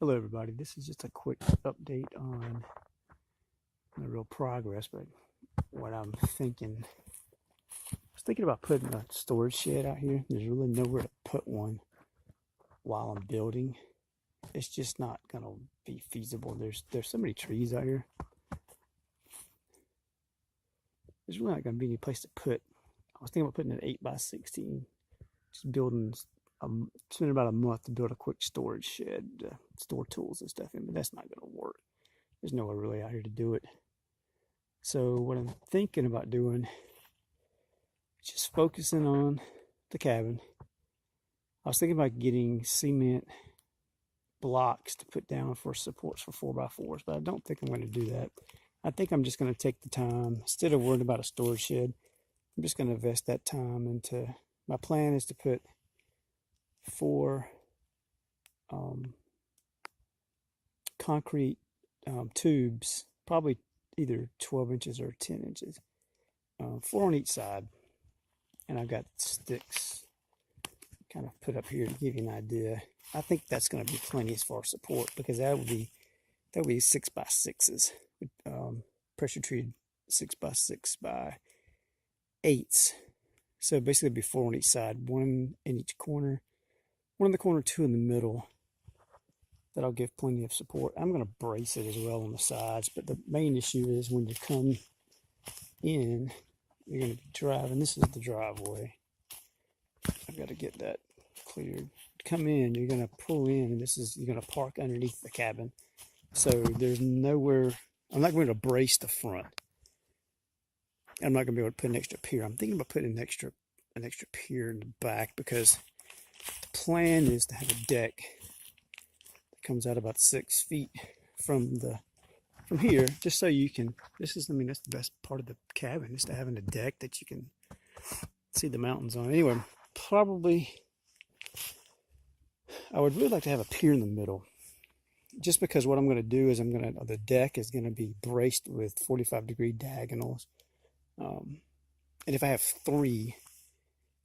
Hello everybody, this is just a quick update on the real progress, but what I'm thinking. I was thinking about putting a storage shed out here. There's really nowhere to put one while I'm building. It's just not gonna be feasible. There's so many trees out here. There's really not gonna be any place to put. I was thinking about putting an 8x16, just building. Spent about a month to build a quick storage shed to store tools and stuff in, but that's not going to work. There's nowhere really out here to do it. So what I'm thinking about doing is just focusing on the cabin. I was thinking about getting cement blocks to put down for supports for 4x4s, but I don't think I'm going to do that. I think I'm just going to take the time, instead of worrying about a storage shed, I'm just going to invest that time into, my plan is to put 4 concrete tubes, probably either 12 inches or 10 inches, 4 on each side, and I've got sticks kind of put up here to give you an idea. I think that's going to be plenty as far as support, because that would be 6x6s, pressure treated 6x6 by 8s. So basically it'd be 4 on each side, 1 in each corner. 1 in the corner, 2 in the middle. That'll give plenty of support. I'm going to brace it as well on the sides, but the main issue is when you come in, you're going to be driving. This is the driveway. I've got to get that cleared. Come in, you're going to pull in, and you're going to park underneath the cabin. So there's nowhere. I'm not going to brace the front. I'm not going to be able to put an extra pier. I'm thinking about putting an extra pier in the back, because the plan is to have a deck that comes out about 6 feet from here, just so you can, that's the best part of the cabin, is to having a deck that you can see the mountains on. Anyway, probably, I would really like to have a pier in the middle, just because what I'm going to do is the deck is going to be braced with 45-degree diagonals. And if I have 3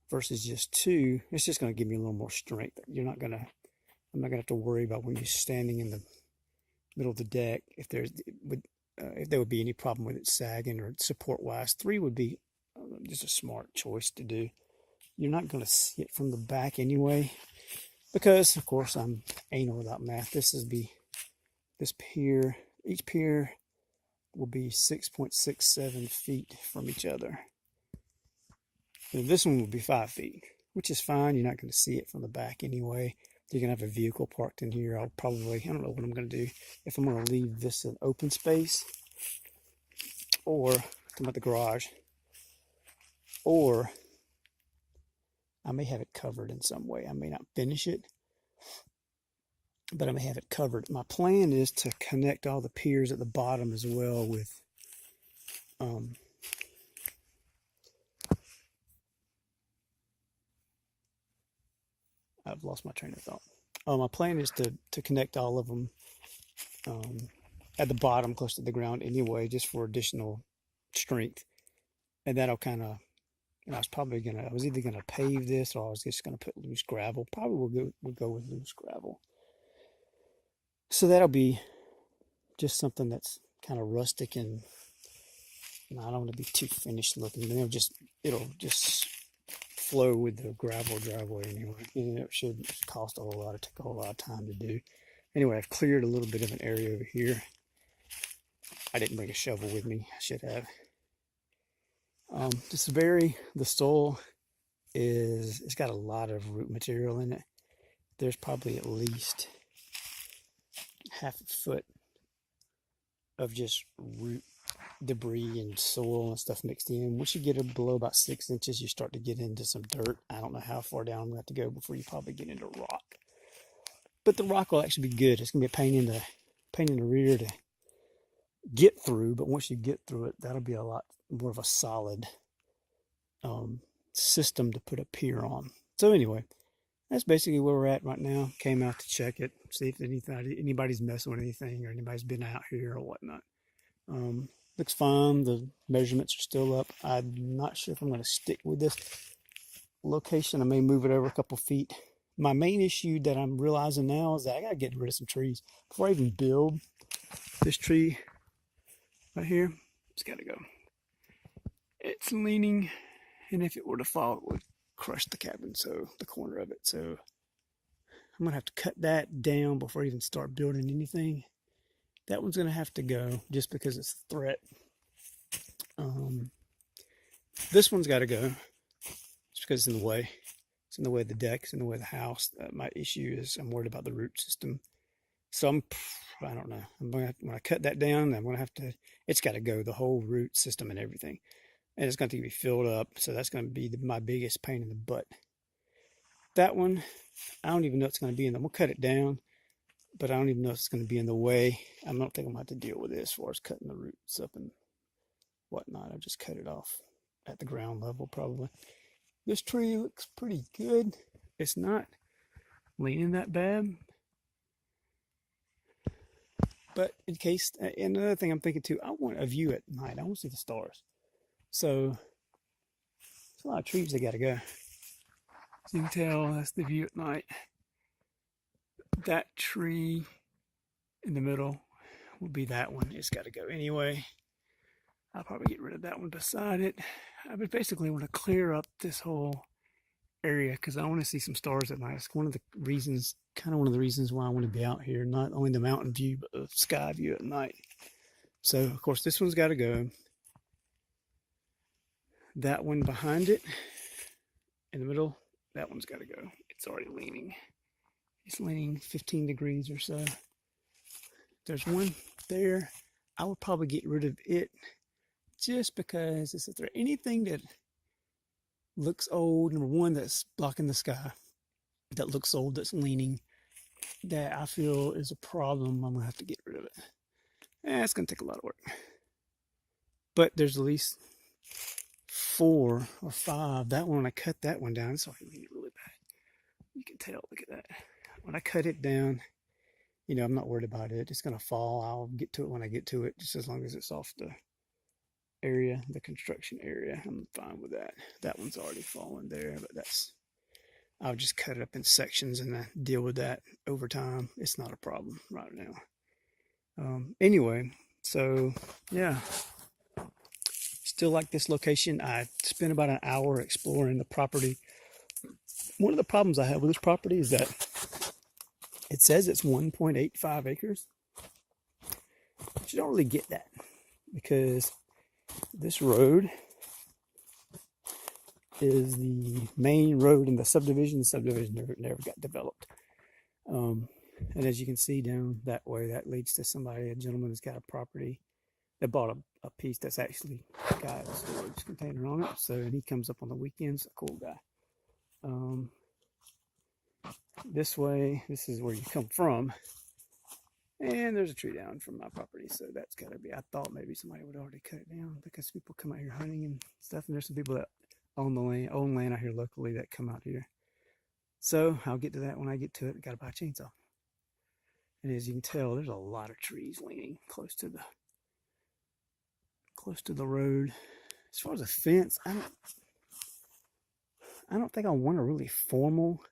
versus just 2, it's just going to give me a little more strength. I'm not going to have to worry about when you're standing in the middle of the deck if there would be any problem with it sagging or support wise. 3 would be just a smart choice to do. You're not going to see it from the back anyway, because of course I'm anal about math. This pier, each pier will be 6.67 feet from each other. And this one will be 5 feet, which is fine. You're not going to see it from the back anyway. You're going to have a vehicle parked in here. I don't know what I'm going to do. If I'm going to leave this an open space, or come out the garage, or I may have it covered in some way. I may not finish it, but I may have it covered. My plan is to connect all the piers at the bottom as well with I've lost my train of thought. My plan is to connect all of them at the bottom, close to the ground anyway, just for additional strength. And that'll kind of, I was either gonna pave this, or I was just gonna put loose gravel. Probably we'll go with loose gravel. So that'll be just something that's kind of rustic, and I don't want to be too finished looking. It'll just flow with the gravel driveway anyway. And it should cost a whole lot. It take a whole lot of time to do. Anyway, I've cleared a little bit of an area over here. I didn't bring a shovel with me. I should have. The soil it's got a lot of root material in it. There's probably at least half a foot of just root debris and soil and stuff mixed in. Once you get it below about 6 inches, you start to get into some dirt. I don't know how far down I'm going to have to go before you probably get into rock. But the rock will actually be good. It's going to be a pain in the rear to get through, but once you get through it, that'll be a lot more of a solid system to put a pier on. So anyway, that's basically where we're at right now. Came out to check it, see if anybody's messing with anything, or anybody's been out here or whatnot. Looks fine. The measurements are still up. I'm not sure if I'm going to stick with this location. I may move it over a couple feet, my main issue that I'm realizing now is that I got to get rid of some trees before I even build. This tree right here, it's got to go. It's leaning, and if it were to fall, it would crush the cabin, so the corner of it. So I'm going to have to cut that down before I even start building anything. That one's going to have to go just because it's a threat. This one's got to go just because it's in the way. It's in the way of the deck. It's in the way of the house. My issue is I'm worried about the root system. So I don't know. When I cut that down, I'm going to have to, it's got to go, the whole root system and everything. And it's going to be filled up. So that's going to be my biggest pain in the butt. That one, I don't even know it's going to be in there. I'm going to cut it down, but I don't even know if it's going to be in the way. I don't think I'm going to have to deal with it as far as cutting the roots up and whatnot. I'll just cut it off at the ground level probably. This tree looks pretty good. It's not leaning that bad. But in case, and another thing I'm thinking too, I want a view at night. I want to see the stars. So there's a lot of trees that got to go. So you can tell that's the view at night. That tree in the middle will be that one. It's got to go anyway. I'll probably get rid of that one beside it. I would basically want to clear up this whole area because I want to see some stars at night. It's one of the reasons, kind of one of the reasons why I want to be out here. Not only the mountain view, but the sky view at night. So, of course, this one's got to go. That one behind it, in the middle, that one's got to go. It's already leaning. It's leaning 15 degrees or so. There's one there. I would probably get rid of it just because if there anything that looks old, number one, that's blocking the sky, that looks old, that's leaning, that I feel is a problem, I'm going to have to get rid of it. It's going to take a lot of work. But there's at least 4 or 5. That one, when I cut that one down, it's already leaning really bad. You can tell, look at that. When I cut it down, you know, I'm not worried about it. It's going to fall. I'll get to it when I get to it, just as long as it's off the area, the construction area. I'm fine with that. That one's already fallen there, but I'll just cut it up in sections and deal with that over time. It's not a problem right now. Anyway, so yeah, still like this location. I spent about an hour exploring the property. One of the problems I have with this property is that it says it's 1.85 acres. But you don't really get that because this road is the main road in the subdivision. The subdivision never got developed. And as you can see down that way, that leads to somebody, a gentleman that's got a property that bought a piece that's actually got a storage container on it. So, and he comes up on the weekends, a cool guy. This way, this is where you come from. And there's a tree down from my property, so that's got to be, I thought maybe somebody would already cut it down because people come out here hunting and stuff, and there's some people that own land out here locally that come out here. So I'll get to that when I get to it. I got to buy a chainsaw. And as you can tell, there's a lot of trees leaning close to the road. As far as a fence, I don't think I want a really formal.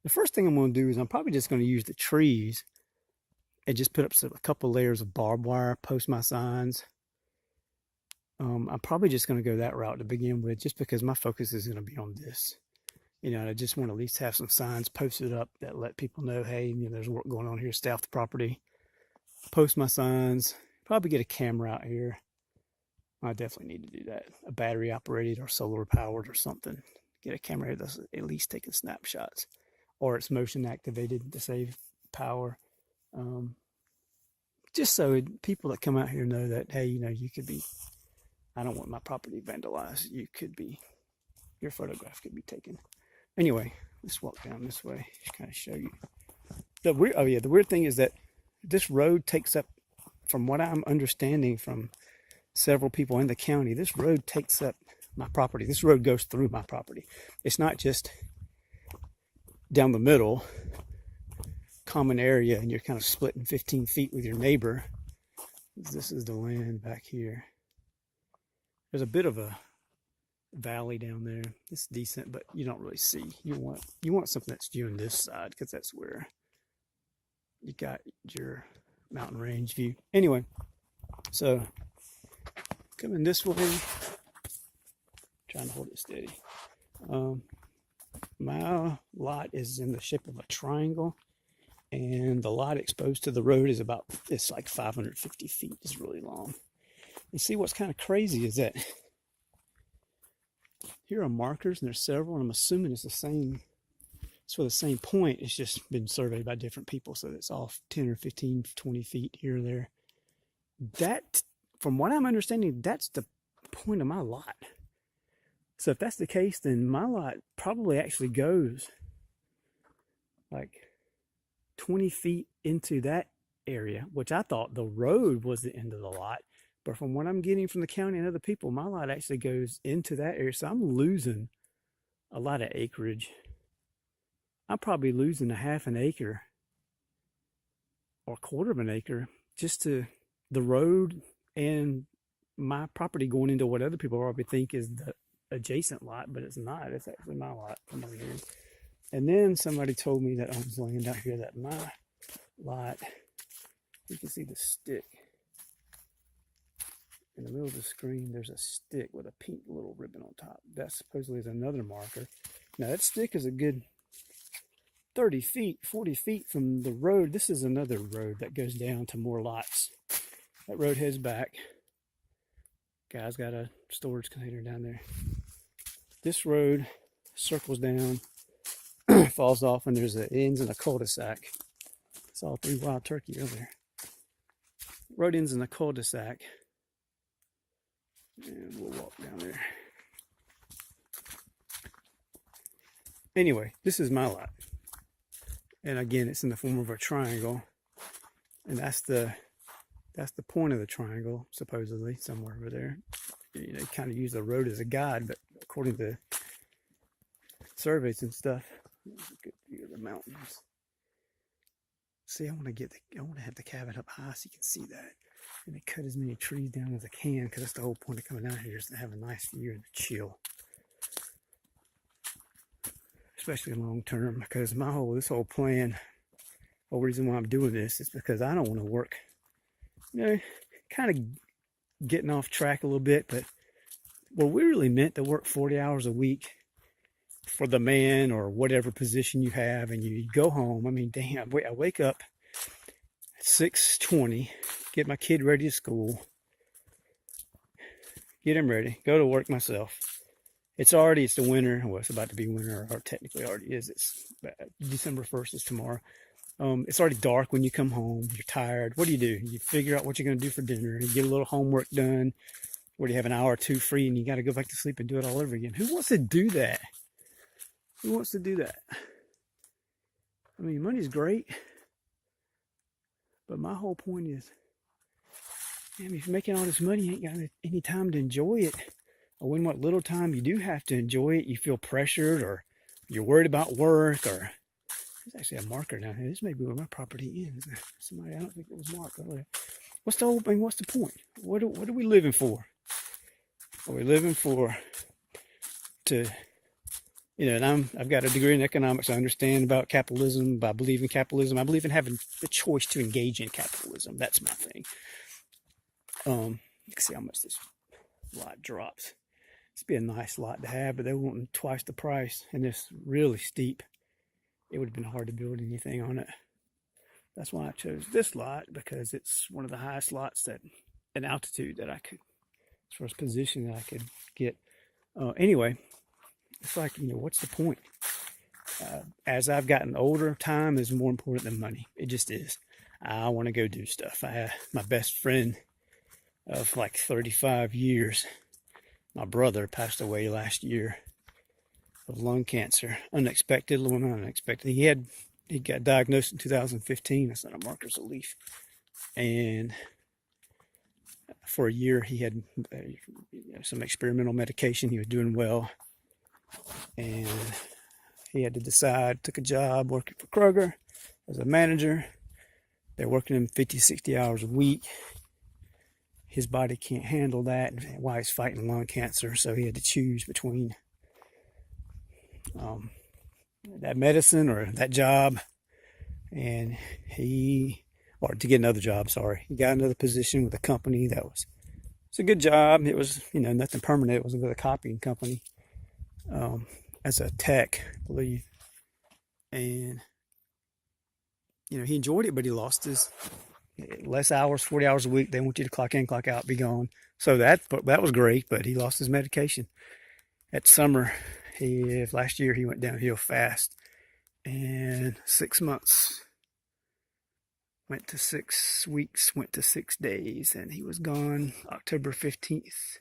The first thing I'm going to do is I'm probably just going to use the trees and just put up a couple layers of barbed wire, post my signs. I'm probably just going to go that route to begin with, just because my focus is going to be on this. You know, I just want to at least have some signs posted up that let people know, hey, you know, there's work going on here, stay off the property. Post my signs, probably get a camera out here. I definitely need to do that. A battery operated or solar powered or something. Get a camera here that's at least taking snapshots, or it's motion activated to save power. Just so people that come out here know that, hey, you know, you could be, I don't want my property vandalized. You could be, your photograph could be taken. Anyway, let's walk down this way. Just kind of show you. The weird thing is that this road takes up, from what I'm understanding from several people in the county, this road takes up my property. This road goes through my property. It's not just down the middle, common area, and you're kind of splitting 15 feet with your neighbor. This is the land back here. There's a bit of a valley down there. It's decent, but you don't really see. You want something that's viewing this side because that's where you got your mountain range view. Anyway, so coming this way, trying to hold it steady. My lot is in the shape of a triangle, and the lot exposed to the road is it's like 550 feet. It's really long. You see what's kind of crazy is that here are markers, and there's several, and I'm assuming it's for the same point. It's just been surveyed by different people, so it's off 10 or 15, 20 feet here or there. That, from what I'm understanding, that's the point of my lot. So if that's the case, then my lot probably actually goes like 20 feet into that area, which I thought the road was the end of the lot. But from what I'm getting from the county and other people, my lot actually goes into that area. So I'm losing a lot of acreage. I'm probably losing a half an acre or a quarter of an acre just to the road and my property going into what other people probably think is the adjacent lot, but it's not. It's actually my lot from over here. And then somebody told me that owns land out here that my lot, you can see the stick in the middle of the screen. There's a stick with a pink little ribbon on top. That supposedly is another marker. Now that stick is a good 30 feet, 40 feet from the road. This is another road that goes down to more lots. That road heads back. Guy's got a storage container down there. This road circles down, falls off, and it ends in a cul-de-sac. Saw 3 wild turkey earlier. Road ends in a cul-de-sac. And we'll walk down there. Anyway, this is my lot. And again, it's in the form of a triangle. And that's the point of the triangle, supposedly, somewhere over there. You know, you kind of use the road as a guide, but according to surveys and stuff, there's a good view of the mountains. See, I want to have the cabin up high so you can see that. And they cut as many trees down as I can, because that's the whole point of coming down here, is to have a nice view and chill. Especially long term, because this whole plan, the whole reason why I'm doing this is because I don't want to work, you know, kind of getting off track a little bit, but well, we really meant to work 40 hours a week for the man or whatever position you have, and you go home. I mean, damn, I wake up at 6:20, get my kid ready to school, get him ready, go to work myself. It's the winter. Well, it's about to be winter, or technically already is. It's December 1st is tomorrow. It's already dark when you come home. You're tired. What do? You figure out what you're going to do for dinner. You get a little homework done, where you have an hour or two free, and you got to go back to sleep and do it all over again. Who wants to do that? Who wants to do that? I mean, money's great, but my whole point is, man, if you're making all this money, you ain't got any time to enjoy it. Or when what little time you do have to enjoy it, you feel pressured, or you're worried about work, or there's actually a marker down here. This may be where my property ends. Somebody, I don't think it was marked earlier. What's the whole thing? What's the point? What are we living for? Are we living and I've got a degree in economics. I understand about capitalism. I believe in capitalism. I believe in having the choice to engage in capitalism. That's my thing. You can see how much this lot drops. It's be a nice lot to have, but they want twice the price, and it's really steep. It would have been hard to build anything on it. That's why I chose this lot, because it's one of the highest lots in altitude that I could, as far as position that I could get. Anyway, it's like, what's the point? As I've gotten older, time is more important than money. It just is. I want to go do stuff. My best friend of like 35 years, my brother, passed away last year of lung cancer. Unexpected. He got diagnosed in 2015. It's not a marker's leaf. And for a year, he had some experimental medication. He was doing well. And he had to decide, took a job working for Kroger as a manager. They're working him 50, 60 hours a week. his body can't handle that, and why he's fighting lung cancer. So he had to choose between that medicine or that job, and or to get another job. Sorry, he got another position with a company that it's a good job. It was, nothing permanent. It was with a copying company as a tech, I believe, and he enjoyed it, but he lost his less hours, 40 hours a week. They want you to clock in, clock out, be gone. So that was great, but he lost his medication. At summer, last year he went downhill fast, and 6 months went to 6 weeks, went to 6 days, and he was gone October 15th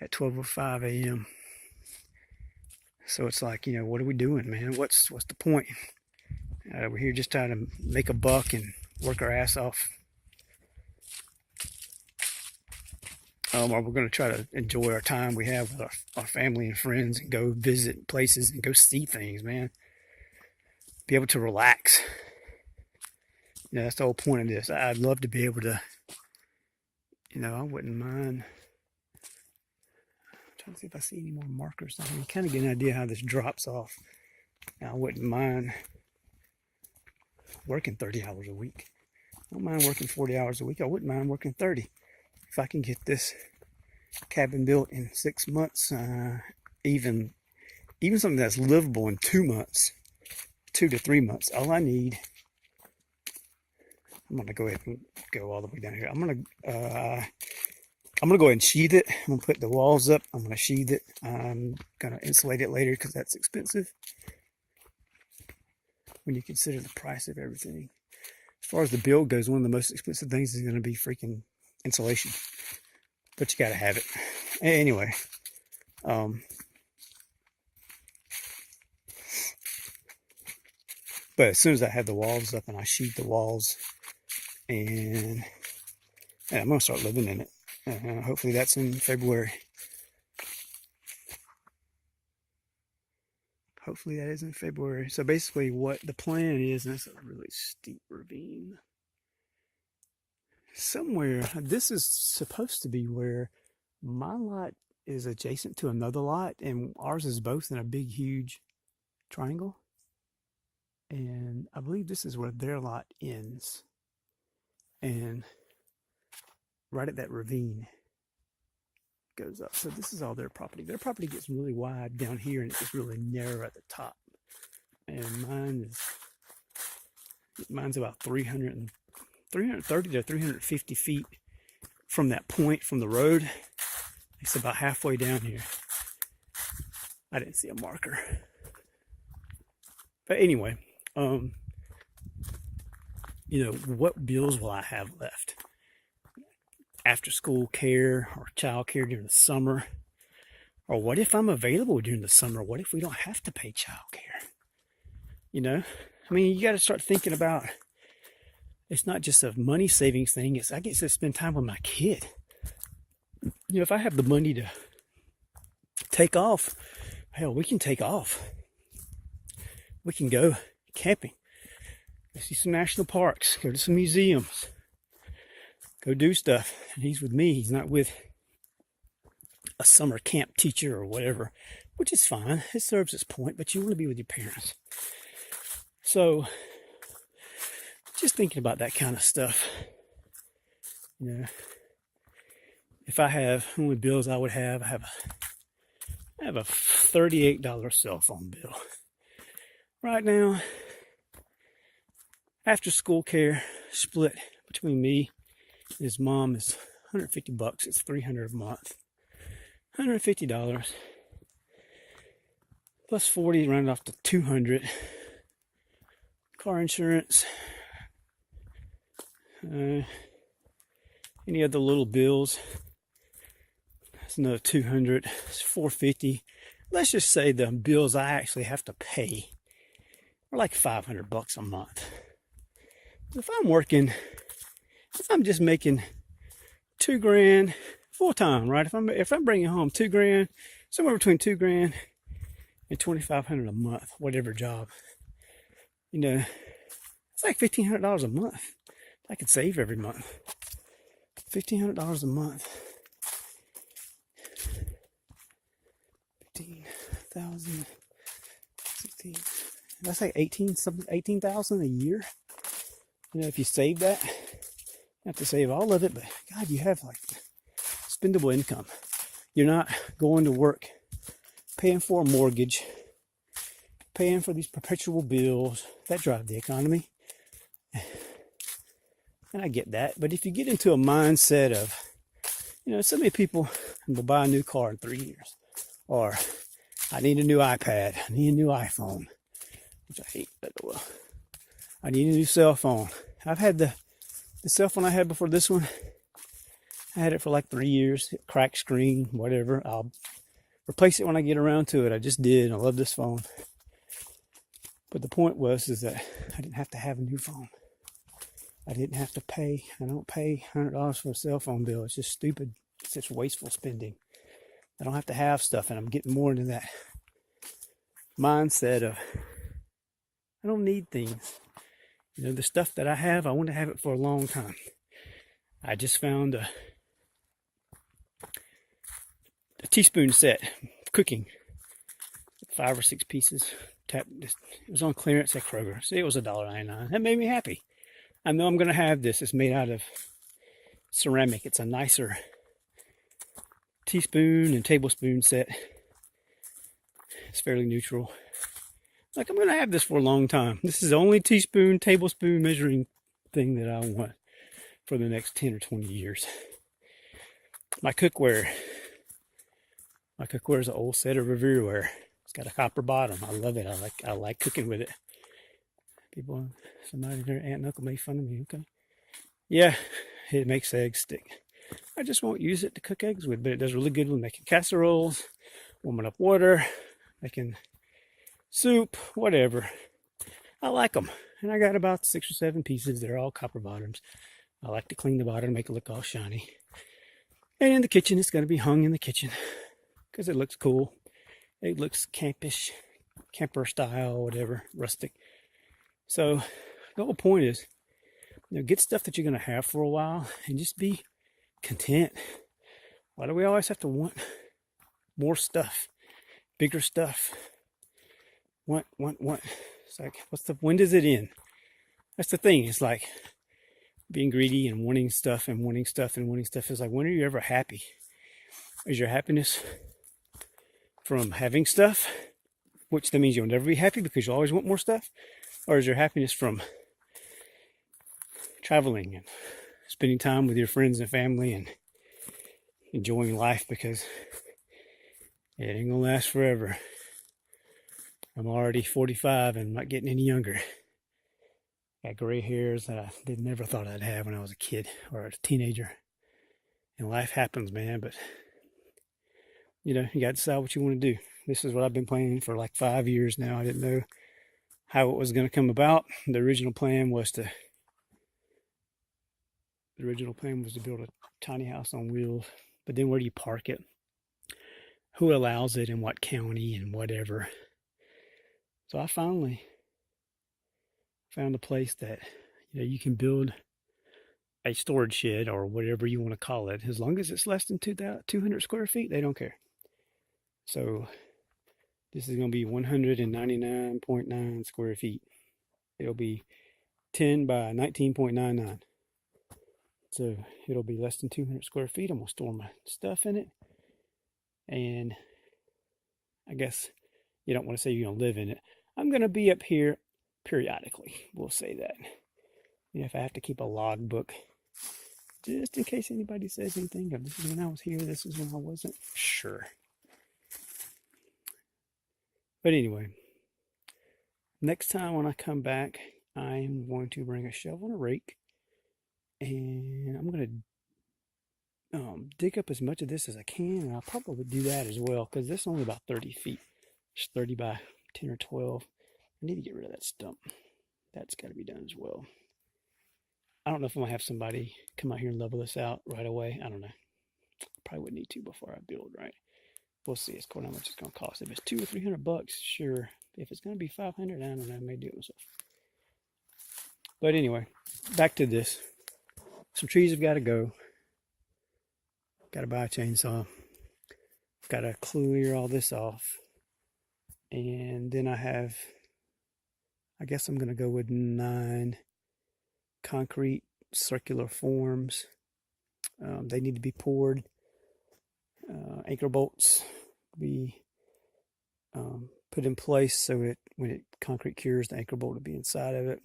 at 12:05 a.m. So it's like, what are we doing, man? What's the point? We're here just trying to make a buck and work our ass off. Or we're going to try to enjoy our time we have with our family and friends and go visit places and go see things, man. Be able to relax. That's the whole point of this. I'd love to be able to, I wouldn't mind. I'm trying to see if I see any more markers down here. You kind of get an idea how this drops off. Now, I wouldn't mind working 30 hours a week. I don't mind working 40 hours a week. I wouldn't mind working 30. If I can get this cabin built in 6 months, even something that's livable in 2 months, 2 to 3 months, all I need. I'm gonna go ahead and go all the way down here. I'm gonna go ahead and sheathe it. I'm gonna put the walls up. I'm gonna sheathe it. I'm gonna insulate it later because that's expensive when you consider the price of everything. As far as the build goes, one of the most expensive things is going to be freaking insulation, but you got to have it anyway. But as soon as I have the walls up and I sheathe the walls, and I'm going to start living in it. Hopefully that's in February. Hopefully that is in February. So basically what the plan is, and it's a really steep ravine. Somewhere, this is supposed to be where my lot is adjacent to another lot, and ours is both in a big, huge triangle. And I believe this is where their lot ends. And right at that ravine goes up. So this is all their property. Their property gets really wide down here and it gets really narrow at the top. And mine's about 330 to 350 feet from that point, from the road. It's about halfway down here. I didn't see a marker. But anyway, what bills will I have left? After school care or child care during the summer? Or what if I'm available during the summer? What if we don't have to pay child care? You got to start thinking about, it's not just a money savings thing. I get to spend time with my kid. If I have the money to take off, hell, we can take off. We can go camping, go see some national parks, go to some museums, go do stuff. And he's with me. He's not with a summer camp teacher or whatever, which is fine. It serves its point, but you want to be with your parents. So just thinking about that kind of stuff. If I have only bills I would have, I have a $38 cell phone bill. Right now, after school care split between me and his mom is $150. It's $300 a month. $150 plus 40, rounded off to 200. Car insurance. Any other little bills? That's another 200. It's 450. Let's just say the bills I actually have to pay are like $500 a month. If I'm just making $2,000 full time, right? If I'm bringing home $2,000, somewhere between $2,000 and $2,500 a month, whatever job, it's like $1,500 a month I could save every month. $1,500 a month. 15,000, 16. That's like 18,000 a year. You know, if you save that, you have to save all of it, but God, you have like spendable income. You're not going to work, paying for a mortgage, paying for these perpetual bills that drive the economy. And I get that. But if you get into a mindset of, you know, so many people will buy a new car in 3 years, or I need a new iPad, I need a new iPhone, which I hate, but well, I need a new cell phone. I've had the cell phone I had before this one. I had it for like 3 years, cracked screen, whatever. I'll replace it when I get around to it. I just did. I love this phone. But the point is that I didn't have to have a new phone. I didn't have to pay. I don't pay $100 for a cell phone bill. It's just stupid. It's just wasteful spending. I don't have to have stuff, and I'm getting more into that mindset of I don't need things. You know, the stuff that I have, I want to have it for a long time. I just found a teaspoon set, cooking, 5 or 6 pieces. It was on clearance at Kroger. See, it was $1.99. That made me happy. I know I'm going to have this. It's made out of ceramic. It's a nicer teaspoon and tablespoon set. It's fairly neutral. Like, I'm going to have this for a long time. This is the only teaspoon, tablespoon measuring thing that I want for the next 10 or 20 years. My cookware is an old set of Revereware. It's got a copper bottom. I love it. I like cooking with it. Somebody there, aunt and uncle made fun of me. Okay. Yeah, it makes eggs stick. I just won't use it to cook eggs with, but it does really good with making casseroles, warming up water, making soup, whatever. I like them. And I got about 6 or 7 pieces. They're all copper bottoms. I like to clean the bottom, make it look all shiny. And in the kitchen, it's going to be hung in the kitchen because it looks cool. It looks campish, camper style, whatever, rustic. So the whole point is, you know, get stuff that you're going to have for a while and just be content. Why do we always have to want more stuff, bigger stuff? Want. It's like, when does it end? That's the thing. It's like being greedy and wanting stuff and wanting stuff and wanting stuff. Is like, when are you ever happy? Is your happiness from having stuff, which that means you'll never be happy because you always want more stuff? Or is your happiness from traveling and spending time with your friends and family and enjoying life because it ain't gonna last forever? I'm already 45 and not getting any younger. Got gray hairs that I never thought I'd have when I was a kid or a teenager. And life happens, man, but you know, you got to decide what you want to do. This is what I've been planning for like 5 years now. I didn't know how it was going to come about. The original plan was to build a tiny house on wheels, but then where do you park it? Who allows it in what county and whatever. So I finally found a place that, you know, you can build a storage shed or whatever you want to call it. As long as it's less than 200 square feet, they don't care. So this is going to be 199.9 square feet. It'll be 10 by 19.99. So it'll be less than 200 square feet. I'm going to store my stuff in it. And I guess you don't want to say you're going to live in it. I'm going to be up here periodically. We'll say that. You know, if I have to keep a log book, just in case anybody says anything, this is when I was here, this is when I wasn't. Sure. But anyway, next time when I come back, I'm going to bring a shovel and a rake, and I'm going to dig up as much of this as I can, and I'll probably do that as well, because this is only about 30 feet. It's 30 by 10 or 12. I need to get rid of that stump. That's got to be done as well. I don't know if I'm going to have somebody come out here and level this out right away. I don't know. Probably would need to before I build, right? We'll see. It's cool how much it's going to cost. If it's $200 or $300, sure. If it's going to be $500, I don't know. I may do it myself. But anyway, back to this. Some trees have got to go. Got to buy a chainsaw. Got to clear all this off. And then I guess I'm going to go with 9 concrete circular forms. They need to be poured. Anchor bolts be put in place so that when concrete cures, the anchor bolt will be inside of it.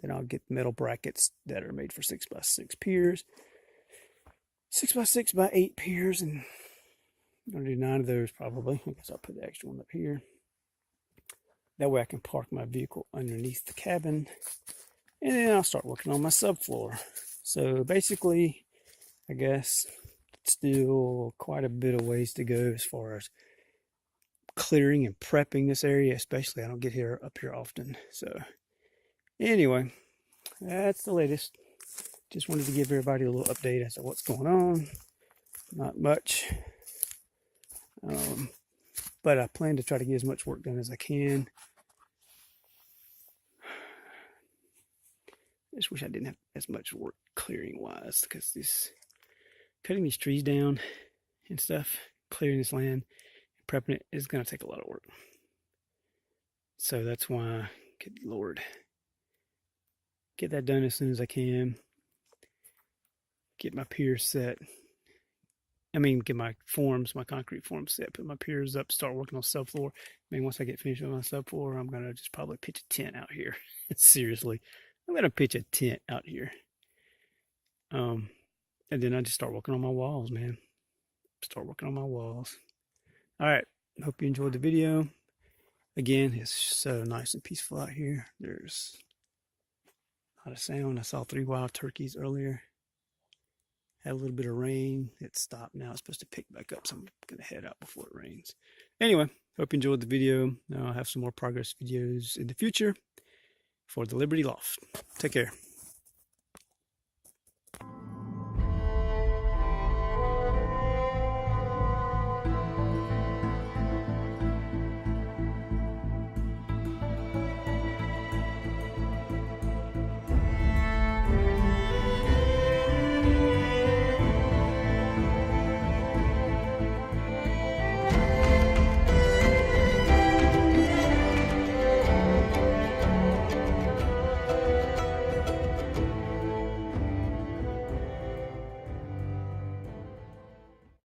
Then I'll get metal brackets that are made for 6x6 piers, 6x6x8 piers, and I'm going to do 9 of those probably. I guess I'll put the extra one up here. That way I can park my vehicle underneath the cabin. And then I'll start working on my subfloor. So basically, I guess still quite a bit of ways to go as far as clearing and prepping this area, especially I don't get up here often. So anyway, that's the latest. Just wanted to give everybody a little update as to what's going on. Not much. But I plan to try to get as much work done as I can. I just wish I didn't have as much work clearing wise, because cutting these trees down and stuff, clearing this land, prepping it is going to take a lot of work. So that's why, good Lord, get that done as soon as I can. Get my piers set. Get my concrete forms set, put my piers up, start working on subfloor. Once I get finished with my subfloor, I'm going to just probably pitch a tent out here. Seriously, I'm going to pitch a tent out here. And then I just start working on my walls, man. Start working on my walls. All right. Hope you enjoyed the video. Again, it's so nice and peaceful out here. There's not a sound. I saw 3 wild turkeys earlier. Had a little bit of rain. It stopped now. It's supposed to pick back up, so I'm going to head out before it rains. Anyway, hope you enjoyed the video. I'll have some more progress videos in the future for the Liberty Loft. Take care.